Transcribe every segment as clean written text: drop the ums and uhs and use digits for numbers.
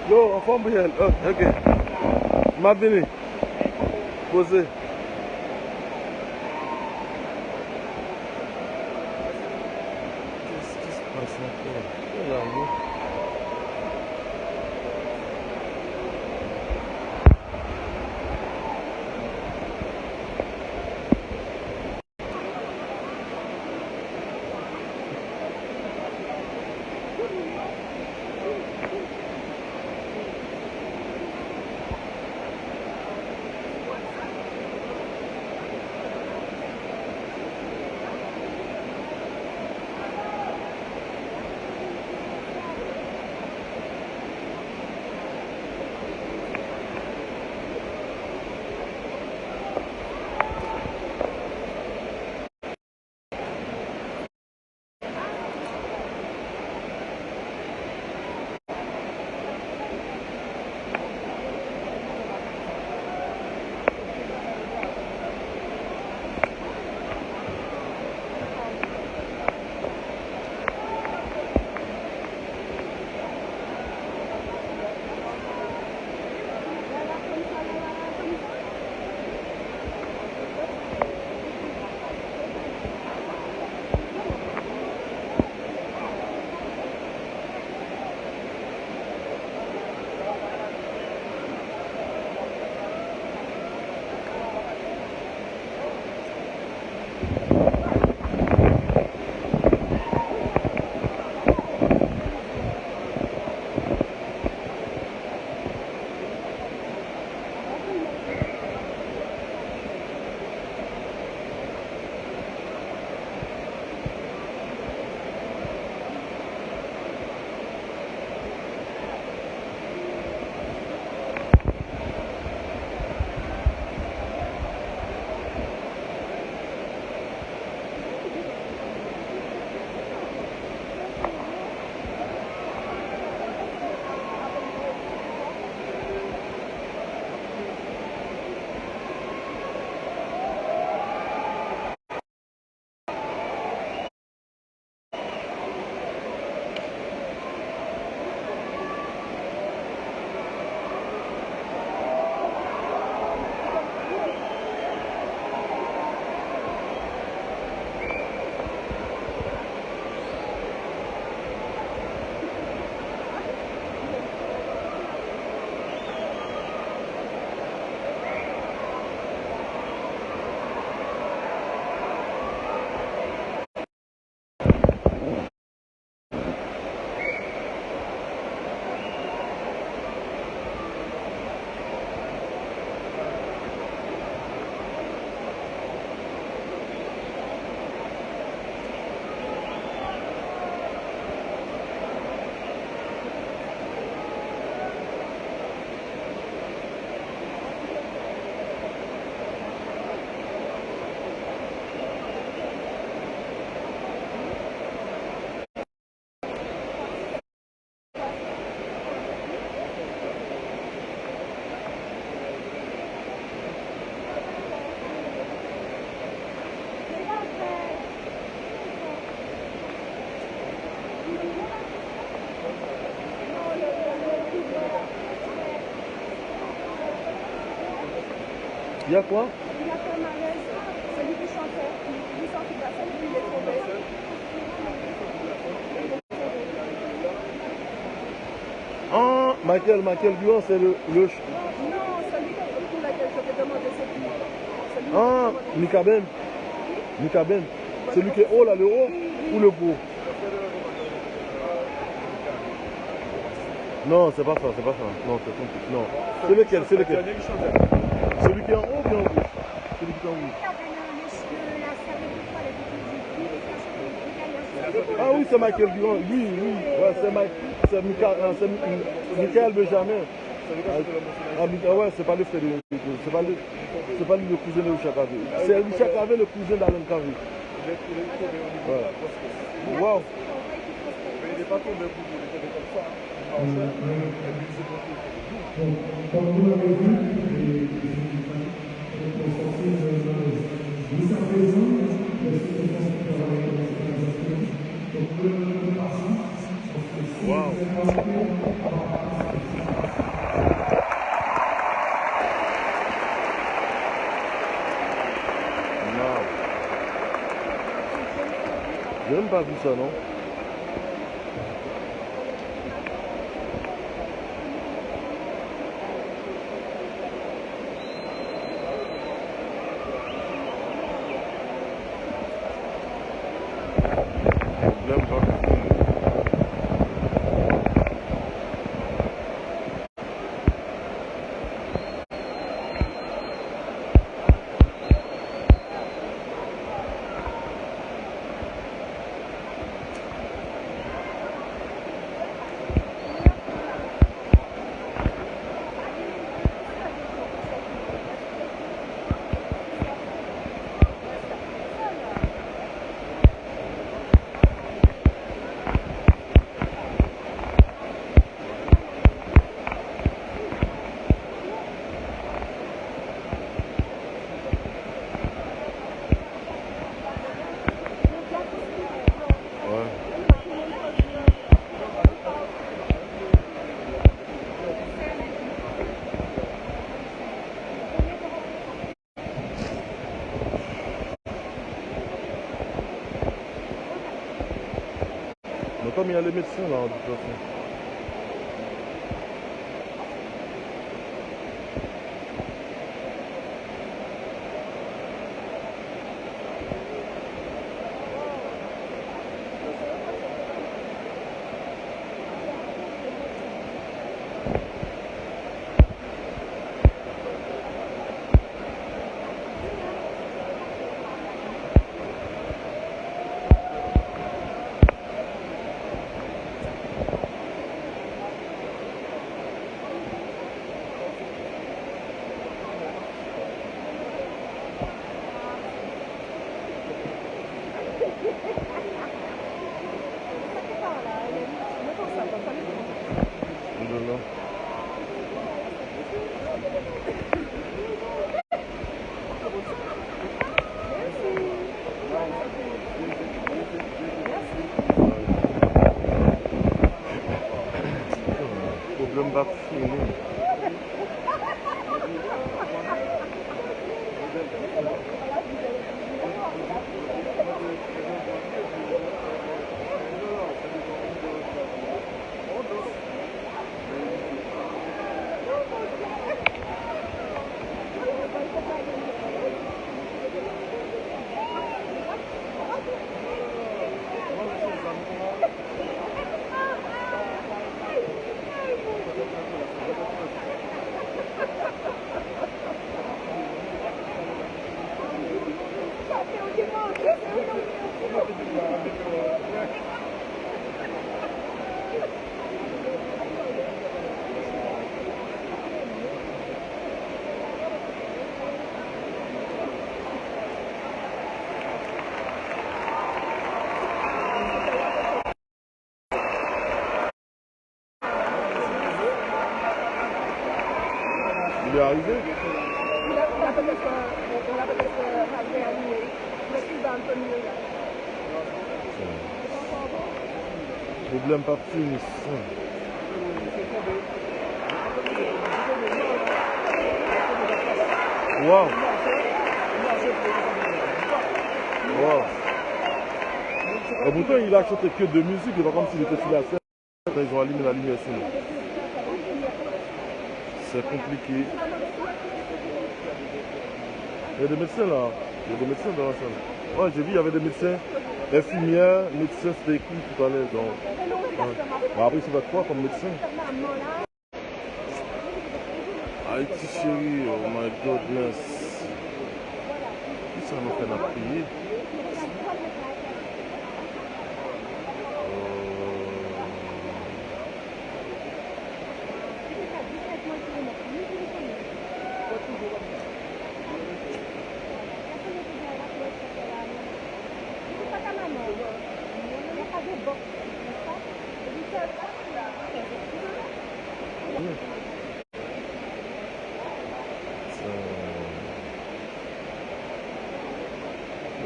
Yo, enfant Briel, ok. M'a venu. Posé. Qu'est-ce qui se passe encore? Il y a quoi? Il y a Palmarès, celui qui chantait, qui sortit de la scène, il est tombé. Ah, Michael Durand, c'est le... Non, celui pour lequel je vais demander, c'est qui? Ah, Mika Ben. Mika Ben. Celui qui est haut là, le haut ou le beau? Non, c'est pas ça, c'est pas ça. Non, c'est compliqué. Non. C'est lequel? C'est lequel? Celui qui est en haut ou bien en bouche? Celui qui est en bouche. Ah oui, c'est Michael Durand. Oui, oui. Ouais, c'est Michael Benjamin. Ah ouais, c'est pas le frère de c'est pas lui le cousin de Richard Cavé. C'est Richard Cavé le cousin d'Alain Cavé. Ouais. Wow. Il n'est pas tombé au bout, il est tombé comme ça. Comme vous l'avez vu, jusqu'à présent, Wow. Non. J'ai même pas vu ça, non? Problème pas. Mais comme il y a les médecins là, de toute façon. Alhamdulillah. Problème pas fini. Il est arrivé. On l'a peut-être réanimé, mais il va un peu mieux là. Problème pas fini. Wow. Wow. Et pourtant, il a chanté que de musique, c'est pas comme s'il était sur la scène. Ils ont allumé la lumière sur nous. C'est compliqué. Il y a des médecins là. Il y a des médecins dans la salle. Ouais, j'ai vu, il y avait des médecins, infirmières, médecins, c'était écrit tout à l'heure. Ouais. Après, c'est pas quoi comme médecin? Haïti chérie, oh my goodness. Qui ça nous fait la prier?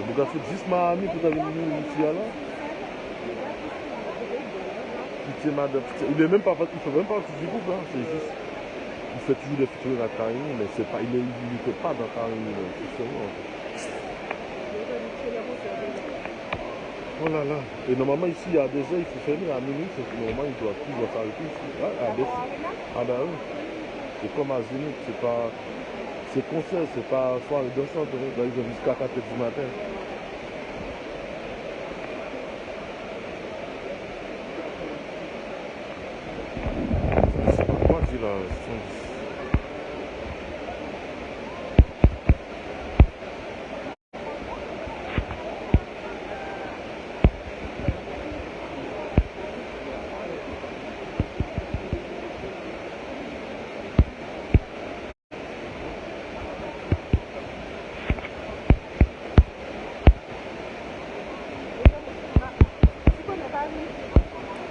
Le gars fait juste ma amie pour venir ici là. Pitié madame, pitié. Il est même pas, il fait même pas partie du groupe, hein. C'est juste, il fait toujours des featuring à Karine, mais c'est pas, il ne fait pas dans Karine, justement. Oh là là. Et normalement ici, il y a des heures, il faut fermer à minuit, normalement il doit s'arrêter ici. Ah ben oui. C'est comme à Zénith, c'est pas. C'est concert, c'est pas soirée dansante, là ils ont jusqu'à 4h du matin. C'est pas quoi dire là.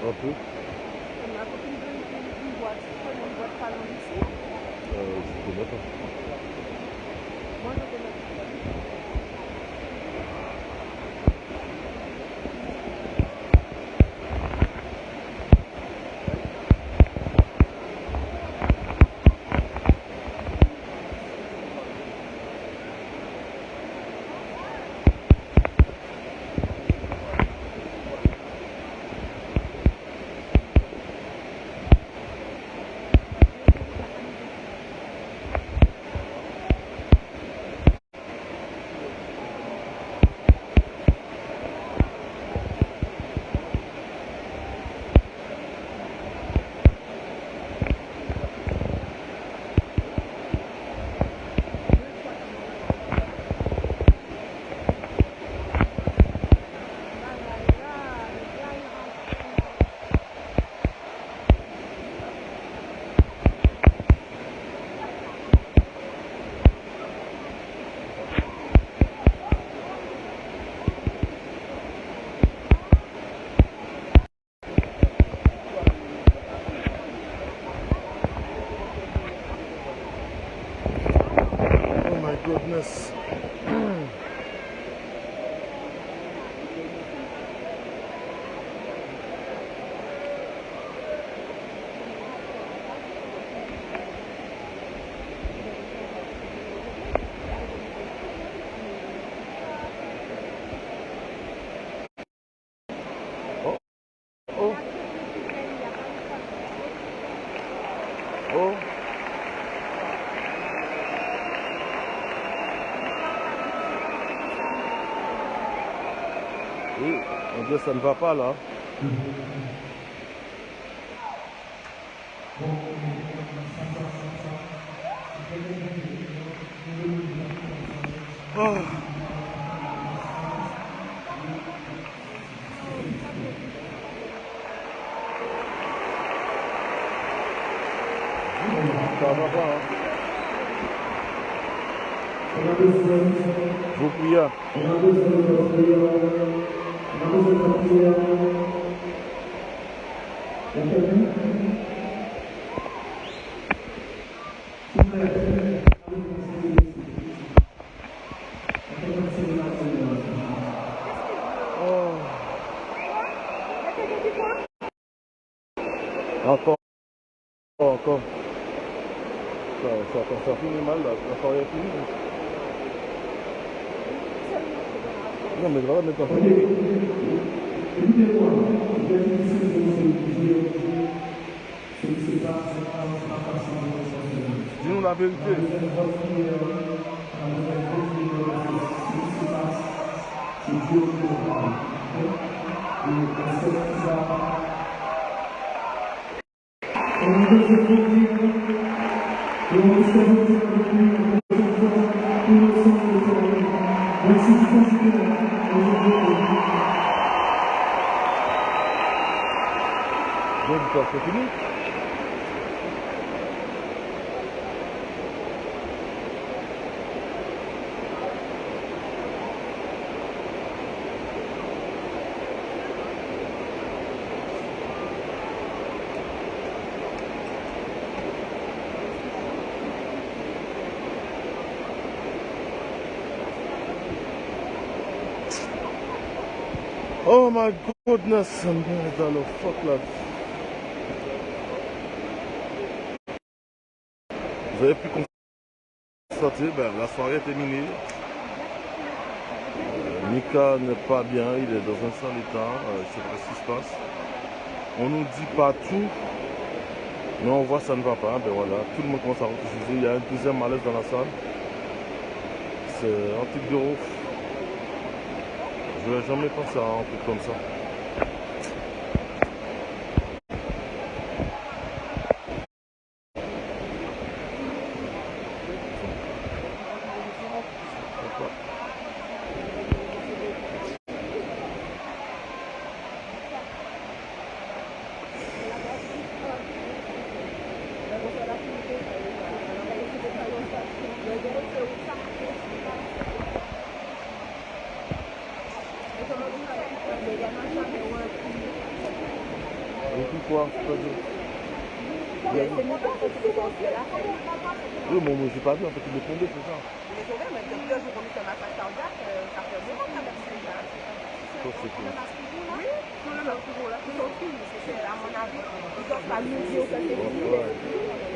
Un peu. Je connais pas. Oh my goodness. Oh. Oh. Oh. Oui, on dirait que ça ne va pas là. Oh. Ça va pas, hein. Je vous prie. Oh. Encore. Encore. Ça finit mal, là. La soirée est finie. Non, mais voilà, maintenant. Dis-nous la vérité. Bien, c'est fini. Oh my goodness, I'm dans le fuck là. Vous avez pu constater, la soirée est terminée. Mika n'est pas bien, il est dans un sale état, je ne sais pas ce qui se passe. On nous dit pas tout, mais on voit que ça ne va pas. Ben voilà, tout le monde commence à rentrer chez eux. Il y a un deuxième malaise dans la salle. C'est un truc de ouf. Je n'aurais jamais pensé à un truc comme ça. Et puis quoi? Oui, mais je n'ai pas vu, en fait, il est tombé, c'est ça. Il est tombé, mais depuis le jour où on est massacre cardiaque, ça fait vraiment traverser là. Ça, c'est cool. Oui, tout le monde toujours là, tout son film, c'est à mon avis. Ils doivent pas nous dire que c'est fini.